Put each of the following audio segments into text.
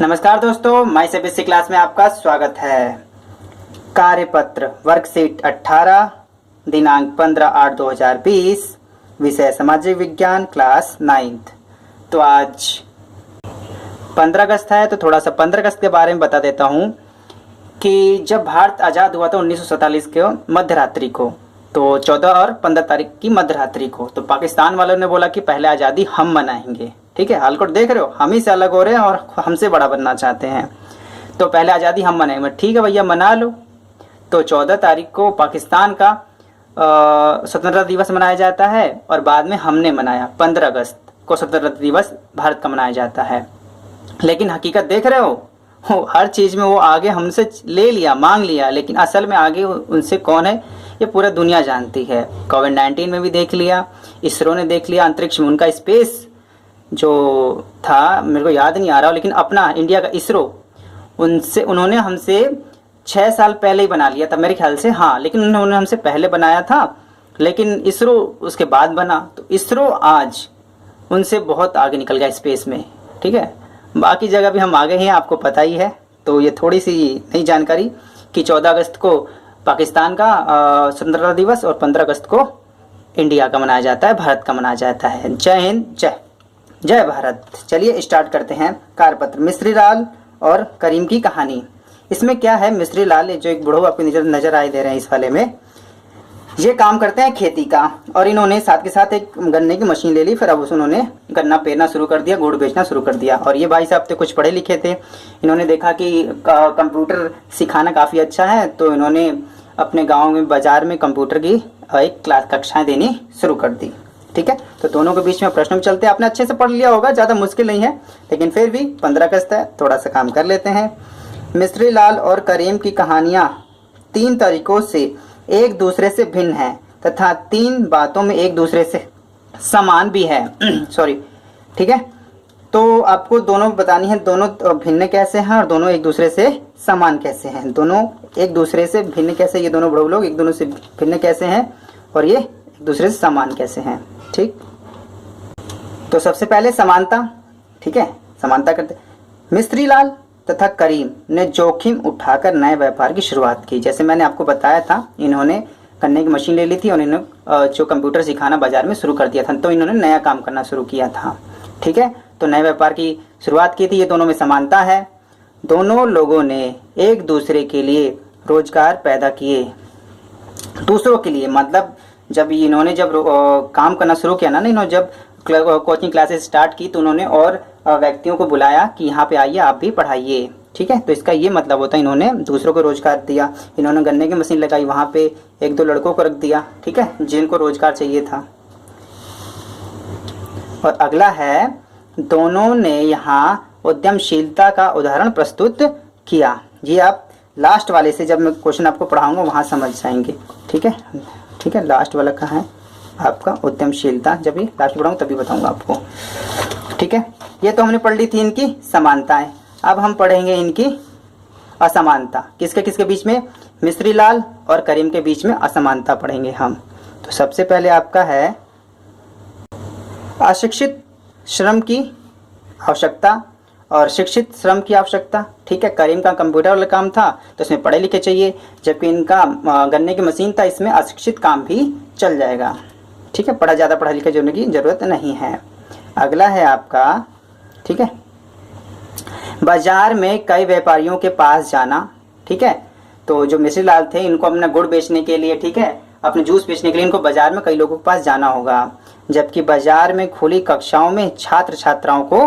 नमस्कार दोस्तों, माई CBSE class में आपका स्वागत है। कार्यपत्र वर्कशीट 18 दिनांक 15/8/2020 विषय सामाजिक विज्ञान क्लास 9th। तो आज 15 अगस्त है, तो थोड़ा सा 15 अगस्त के बारे में बता देता हूँ कि जब भारत आज़ाद हुआ था 1947 के मध्य रात्रि को, तो 14 और 15 तारीख की मध्य रात्रि को, तो पाकिस्तान वालों ने बोला कि पहले आज़ादी हम मनाएंगे। ठीक है, हाल को देख रहे हो, हम ही से अलग हो रहे हैं और हमसे बड़ा बनना चाहते हैं, तो पहले आज़ादी हम मनाएंगे। ठीक है भैया, मना लो। तो 14 तारीख को पाकिस्तान का स्वतंत्रता दिवस मनाया जाता है और बाद में हमने मनाया 15 अगस्त को स्वतंत्रता दिवस भारत का मनाया जाता है। लेकिन हकीकत देख रहे हो, हर चीज़ में वो आगे हमसे ले लिया, मांग लिया, लेकिन असल में आगे उनसे कौन है ये पूरा दुनिया जानती है। कोविड-19 में भी देख लिया, इसरो ने देख लिया, अंतरिक्ष में उनका स्पेस जो था मेरे को याद नहीं आ रहा, लेकिन अपना इंडिया का इसरो उन्होंने हमसे 6 साल पहले ही बना लिया था मेरे ख्याल से। हाँ, लेकिन उन्होंने हमसे पहले बनाया था, लेकिन इसरो उसके बाद बना। तो इसरो आज उनसे बहुत आगे निकल गया स्पेस में। ठीक है, बाकी जगह भी हम आगे हैं, आपको पता ही है। तो ये थोड़ी सी नई जानकारी कि 14 अगस्त को पाकिस्तान का स्वतंत्रता दिवस और 15 अगस्त को इंडिया का मनाया जाता है, भारत का मनाया जाता है। जय हिंद, जय भारत। चलिए स्टार्ट करते हैं। कार्यपत्र मिस्री लाल और करीम की कहानी। इसमें क्या है, मिस्री लाल जो एक बुढ़ऊ आपको नजर आए दे रहे हैं इस वाले में, ये काम करते हैं खेती का, और इन्होंने साथ के साथ एक गन्ने की मशीन ले ली। फिर अब उन्होंने गन्ना पेरना शुरू कर दिया, गुड़ बेचना शुरू कर दिया। और ये भाई साहब तो कुछ पढ़े लिखे थे, इन्होंने देखा कि कंप्यूटर सिखाना काफ़ी अच्छा है, तो इन्होंने अपने गाँव में बाजार में कंप्यूटर की एक क्लास कक्षाएँ देनी शुरू कर दी। ठीक है, तो दोनों के बीच में प्रश्न चलते हैं। आपने अच्छे से पढ़ लिया होगा, ज़्यादा मुश्किल नहीं है, लेकिन फिर भी 15 अगस्त है, थोड़ा सा काम कर लेते हैं। मिस्री लाल और करीम की कहानियाँ 3 तरीकों से एक दूसरे से भिन्न है तथा 3 बातों में एक दूसरे से समान भी है। सॉरी, ठीक है, तो आपको दोनों बतानी है, दोनों भिन्न कैसे हैं और दोनों एक दूसरे से समान कैसे हैं। दोनों एक दूसरे से भिन्न कैसे, ये दोनों बड़े लोग एक दोनों से भिन्न कैसे हैं और ये एक दूसरे से समान कैसे हैं। ठीक, तो सबसे पहले समानता। ठीक है, समानता करते। मिस्री लाल तथा करीम ने जोखिम उठाकर नए व्यापार की शुरुआत की। जैसे मैंने आपको बताया था, इन्होंने गन्ने की मशीन ले ली थी और इन्होंने जो कंप्यूटर सिखाना बाजार में शुरू कर दिया था, तो इन्होंने नया काम करना शुरू किया था। ठीक है, तो नए व्यापार की शुरुआत की थी। ये दोनों में समानता है। दोनों लोगों ने एक दूसरे के लिए रोजगार पैदा किए। दूसरों के लिए मतलब जब काम करना शुरू किया ना, इन्होंने जब कोचिंग क्लासेस स्टार्ट की, तो उन्होंने और व्यक्तियों को बुलाया कि यहाँ पे आइए, आप भी पढ़ाइए। ठीक है, तो इसका ये मतलब होता है इन्होंने दूसरों को रोजगार दिया। इन्होंने गन्ने की मशीन लगाई, वहाँ पे 1-2 लड़कों को रख दिया। ठीक है, जिनको रोजगार चाहिए था। और अगला है, दोनों ने यहाँ उद्यमशीलता का उदाहरण प्रस्तुत किया। ये आप लास्ट वाले से, जब मैं क्वेश्चन आपको पढ़ाऊंगा वहाँ समझ जाएंगे। ठीक है, ठीक है, लास्ट वाला कहाँ है आपका, उद्यमशीलता, जब ये लास्ट पढ़ाऊँ तभी बताऊंगा आपको। ठीक है, ये तो हमने पढ़ ली थी इनकी समानताएं। अब हम पढ़ेंगे इनकी असमानता। किसके किसके बीच में, मिस्री लाल और करीम के बीच में असमानता पढ़ेंगे हम। तो सबसे पहले आपका है अशिक्षित श्रम की आवश्यकता और शिक्षित श्रम की आवश्यकता। ठीक है, करीम का कंप्यूटर वाला काम था तो इसमें पढ़े लिखे चाहिए, जबकि इनका गन्ने की मशीन था, इसमें अशिक्षित काम भी चल जाएगा। ठीक है, ज़्यादा पढ़ा लिखा होने की ज़रूरत नहीं है। अगला है आपका, ठीक है, बाजार में कई व्यापारियों के पास जाना। ठीक है, तो जो मिस्री लाल थे, इनको अपना गुड़ बेचने के लिए, ठीक है, अपने जूस बेचने के लिए इनको बाजार में कई लोगों के पास जाना होगा, जबकि बाजार में खुली कक्षाओं में छात्र छात्राओं को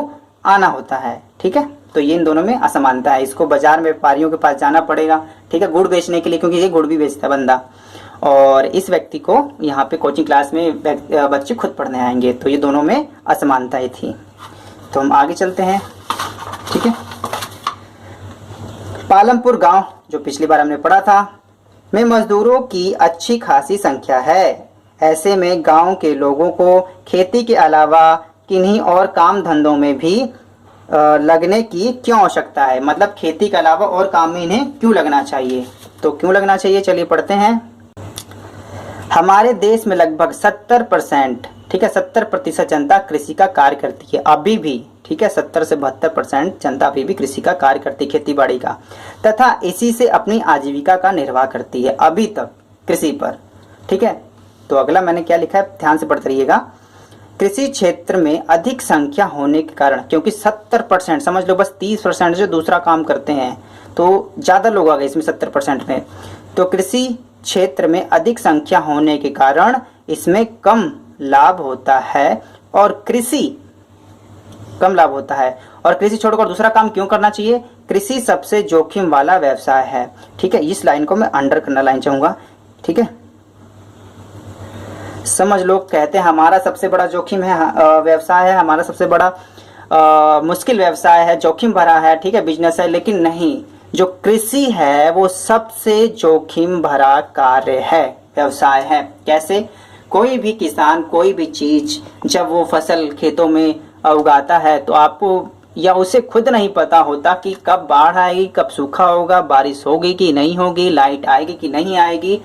आना होता है। ठीक है, तो ये इन दोनों में असमानता है। इसको बाजार में व्यापारियों के पास जाना पड़ेगा, ठीक है, गुड़ बेचने के लिए, क्योंकि ये गुड़ भी बेचता है बंदा, और इस व्यक्ति को यहाँ पे कोचिंग क्लास में बच्चे खुद पढ़ने आएंगे। तो ये दोनों में असमानताएं थी। तो हम आगे चलते हैं। ठीक है, पालमपुर गांव, जो पिछली बार हमने पढ़ा था, में मजदूरों की अच्छी खासी संख्या है। ऐसे में गांव के लोगों को खेती के अलावा किन्हीं और काम धंधों में भी लगने की क्यों आवश्यकता है। मतलब खेती के अलावा और काम में इन्हें क्यों लगना चाहिए। तो क्यों लगना चाहिए, चलिए पढ़ते हैं। हमारे देश में लगभग 70%, ठीक है, 70% जनता कृषि का कार्य करती है। अभी भी ठीक है, 70 से 72% जनता अभी भी कृषि का कार्य करती, खेती बाड़ी का, तथा इसी से अपनी आजीविका का निर्वाह करती है अभी तक कृषि पर। ठीक है, तो अगला मैंने क्या लिखा है, ध्यान से पढ़ते रहिएगा। कृषि क्षेत्र में अधिक संख्या होने के कारण, क्योंकि 70% समझ लो, बस 30% जो दूसरा काम करते हैं, तो ज़्यादा लोग आ गए इसमें 70% में। तो कृषि क्षेत्र में अधिक संख्या होने के कारण इसमें कम लाभ होता है और कृषि छोड़कर दूसरा काम क्यों करना चाहिए? कृषि सबसे जोखिम वाला व्यवसाय है। ठीक है, इस लाइन को मैं अंडर करना लाइन चाहूंगा। ठीक है, समझ लोग कहते हैं हमारा सबसे बड़ा जोखिम है व्यवसाय है, हमारा सबसे बड़ा मुश्किल व्यवसाय है, जोखिम भरा है, ठीक है, बिजनेस है, लेकिन नहीं, जो कृषि है वो सबसे जोखिम भरा कार्य है, व्यवसाय है। कैसे? कोई भी किसान कोई भी चीज जब वो फसल खेतों में उगाता है तो आपको या उसे खुद नहीं पता होता कि कब बाढ़ आएगी, कब सूखा होगा, बारिश होगी कि नहीं होगी, लाइट आएगी कि नहीं आएगी।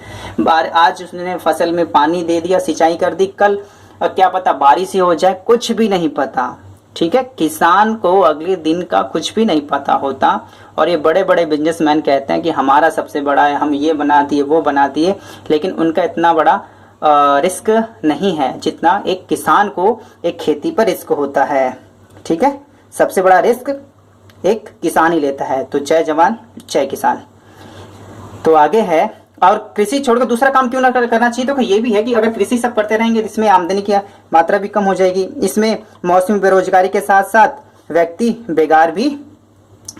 आज उसने फसल में पानी दे दिया, सिंचाई कर दी, कल क्या पता बारिश ही हो जाए, कुछ भी नहीं पता। ठीक है, किसान को अगले दिन का कुछ भी नहीं पता होता। और ये बड़े बड़े बिजनेसमैन कहते हैं कि हमारा सबसे बड़ा है, हम ये बना दिए वो बना दिए, लेकिन उनका इतना बड़ा रिस्क नहीं है जितना एक किसान को एक खेती पर रिस्क होता है। ठीक है, सबसे बड़ा रिस्क एक किसान ही लेता है। तो जय जवान जय किसान। तो आगे है, और कृषि छोड़कर दूसरा काम क्यों ना करना चाहिए? तो ये भी है कि अगर कृषि सब करते रहेंगे इसमें आमदनी की मात्रा भी कम हो जाएगी, इसमें मौसमी बेरोजगारी के साथ साथ व्यक्ति बेकार भी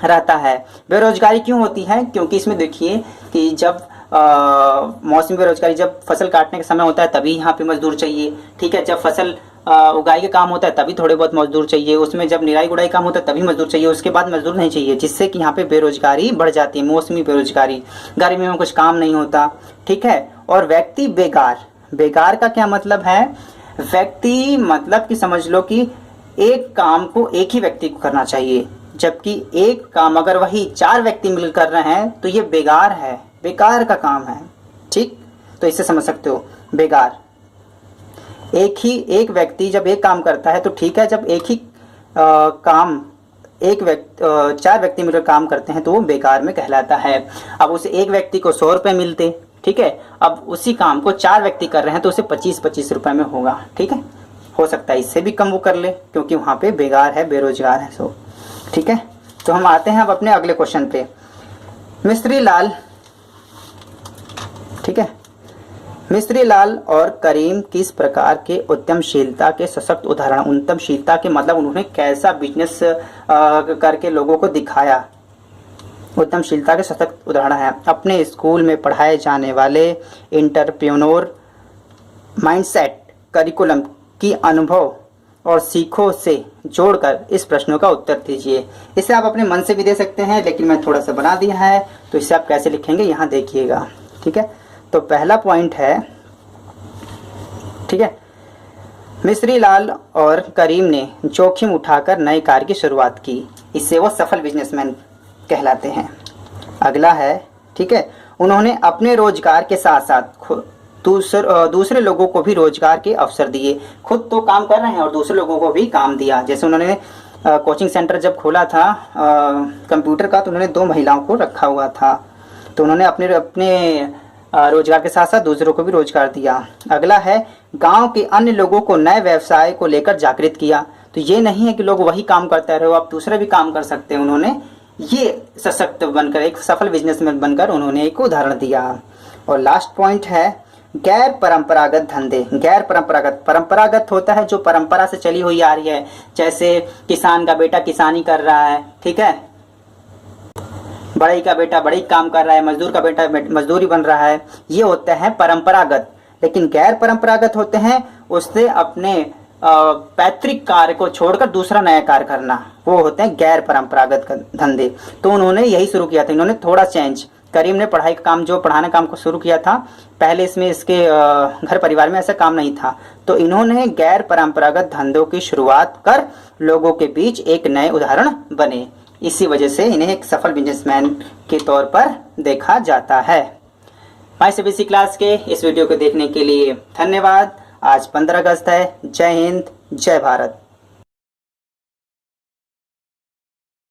रहता है। बेरोजगारी क्यों होती है? क्योंकि इसमें देखिए कि जब मौसमी बेरोजगारी, जब फसल काटने का समय होता है तभी यहाँ पे मजदूर चाहिए। ठीक है, जब फसल उगाई का काम होता है तभी थोड़े बहुत मजदूर चाहिए, उसमें जब निराई गुड़ाई काम होता है तभी मजदूर चाहिए, उसके बाद मजदूर नहीं चाहिए, जिससे कि यहाँ पे बेरोजगारी बढ़ जाती है, मौसमी बेरोजगारी, गर्मी में कुछ काम नहीं होता। ठीक है, और व्यक्ति बेकार, बेकार का क्या मतलब है? व्यक्ति मतलब कि समझ लो कि एक काम को एक ही व्यक्ति को करना चाहिए, जबकि एक काम अगर वही 4 व्यक्ति मिलकर कर रहे हैं तो ये बेकार है, बेकार का काम है। ठीक, तो इससे समझ सकते हो बेकार। एक व्यक्ति जब एक काम करता है तो ठीक है, जब एक ही काम 4 व्यक्ति मिलकर काम करते हैं तो वो बेकार में कहलाता है। अब उसे एक व्यक्ति को 100 रुपये मिलते, ठीक है, अब उसी काम को 4 व्यक्ति कर रहे हैं तो उसे 25-25 रुपये में होगा। ठीक है, हो सकता है इससे भी कम वो कर ले, क्योंकि वहाँ पे बेकार है, बेरोजगार है। सो ठीक है, तो हम आते हैं अब अपने अगले क्वेश्चन पे। मिस्त्री लाल, ठीक है, मिस्त्री लाल और करीम किस प्रकार के उद्यमशीलता के सशक्त उदाहरण? उद्यमशीलता के मतलब उन्होंने कैसा बिजनेस करके लोगों को दिखाया, उद्यमशीलता के सशक्त उदाहरण है। अपने स्कूल में पढ़ाए जाने वाले एंटरप्रेन्योर माइंडसेट करिकुलम की अनुभव और सीखों से जोड़कर इस प्रश्नों का उत्तर दीजिए। इसे आप अपने मन से भी दे सकते हैं, लेकिन मैं थोड़ा सा बना दिया है, तो इसे आप कैसे लिखेंगे यहाँ देखिएगा। ठीक है, तो पहला पॉइंट है, ठीक है, मिस्त्री लाल और करीम ने जोखिम उठाकर नए कार्य की शुरुआत की, इससे वो सफल बिजनेसमैन कहलाते हैं। अगला है, ठीक है, उन्होंने अपने रोजगार के साथ साथ दूसरे लोगों को भी रोजगार के अवसर दिए। खुद तो काम कर रहे हैं और दूसरे लोगों को भी काम दिया। जैसे उन्होंने कोचिंग सेंटर जब खोला था कंप्यूटर का, तो उन्होंने 2 महिलाओं को रखा हुआ था, तो उन्होंने अपने रोजगार के साथ साथ दूसरों को भी रोजगार दिया। अगला है, गांव के अन्य लोगों को नए व्यवसाय को लेकर जागृत किया। तो ये नहीं है कि लोग वही काम करते रहे, आप दूसरे भी काम कर सकते हैं। उन्होंने ये सशक्त बनकर, एक सफल बिजनेसमैन बनकर उन्होंने एक उदाहरण दिया। और लास्ट पॉइंट है, गैर परंपरागत धंधे। गैर परंपरागत होता है जो परंपरा से चली हुई आ रही है, जैसे किसान का बेटा किसानी कर रहा है, ठीक है, बढ़ई का बेटा बढ़ई काम कर रहा है, मजदूर का बेटा मजदूरी बन रहा है, ये होते हैं परंपरागत। लेकिन गैर परंपरागत होते हैं उससे अपने पैतृक कार्य को छोड़कर दूसरा नया कार्य करना, वो होते हैं गैर परंपरागत धंधे। तो उन्होंने यही शुरू किया था, इन्होंने थोड़ा चेंज। करीम ने पढ़ाई का काम, जो पढ़ाने काम को शुरू किया था, पहले इसमें इसके घर परिवार में ऐसा काम नहीं था, तो इन्होंने गैर परंपरागत धंधों की शुरुआत कर लोगों के बीच एक नए उदाहरण बने। इसी वजह से इन्हें एक सफल बिजनेसमैन के तौर पर देखा जाता है। माय सीबीएसई क्लास के इस वीडियो को देखने के लिए धन्यवाद। आज 15 अगस्त है। जय हिंद, जय भारत।